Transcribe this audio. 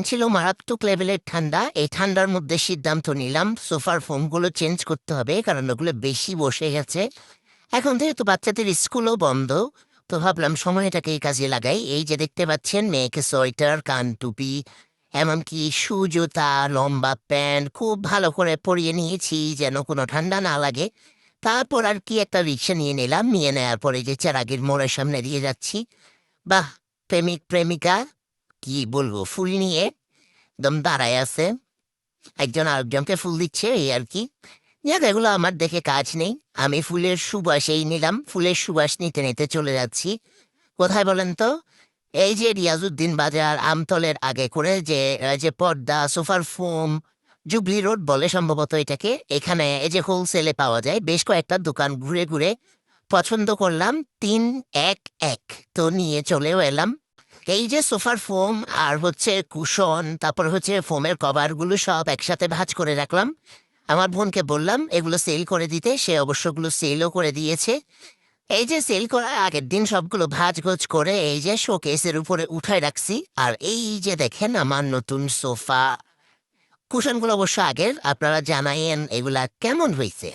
ছিল মারাত্মক লেভেলের ঠান্ডা। এই ঠান্ডার মধ্যে সিদ্ধান্ত নিলাম সোফার ফোমগুলো চেঞ্জ করতে হবে, কারণ ওগুলো বেশি বসে গেছে। এখন যেহেতু বাচ্চাদের স্কুলও বন্ধ, তো ভাবলাম সময়টাকে এই কাজে লাগাই। এই যে দেখতে পাচ্ছেন, মেয়েকে সোয়েটার, কান টুপি, এমনকি শু জুতা, লম্বা প্যান্ট খুব ভালো করে পরিয়ে নিয়েছি যেন কোনো ঠান্ডা না লাগে। তারপর আর কি একটা রিক্সা নিয়ে নিলাম। নিয়ে নেওয়ার পরে যে চেরাগীর মোড়ের সামনে দিয়ে যাচ্ছি। বাহ! প্রেমিক প্রেমিকা কি বলবো, ফুল নিয়ে একদম দাঁড়ায় আছে। একজন আরেকজনকে ফুল দিচ্ছে, এই আর কি। যাক, এগুলো আমার দেখে কাজ নেই। আমি ফুলের সুবাসেই নিলাম, ফুলের সুবাস নিতে নিতে চলে যাচ্ছি। কোথায় বলেন তো? এই যে রিয়াজউদ্দিন বাজার, আমতলের আগে করে যে পর্দা, সোফার ফোম, জুবলি রোড বলে সম্ভবত এটাকে। এখানে এই যে হোলসেলে পাওয়া যায়, বেশ কয়েকটা দোকান ঘুরে ঘুরে পছন্দ করলাম ৩-১-১, তো নিয়ে চলেও এলাম। এই যে সোফার ফোম আর হচ্ছে কুশন, তারপর হচ্ছে ফোমের কভারগুলো সব একসাথে ভাঁজ করে রাখলাম। আমার বোনকে বললাম এগুলো সেল করে দিতে, সে অবশ্যগুলো সেলও করে দিয়েছে। এই যে সেল করার আগের দিন সবগুলো ভাঁজ-গোছ করে এই যে শোকেসের উপরে উঠায় রাখছি। আর এই যে দেখেন আমার নতুন সোফা। কুশনগুলো অবশ্য আগের, আপনারা জানাইয়েন এগুলা কেমন হয়েছে।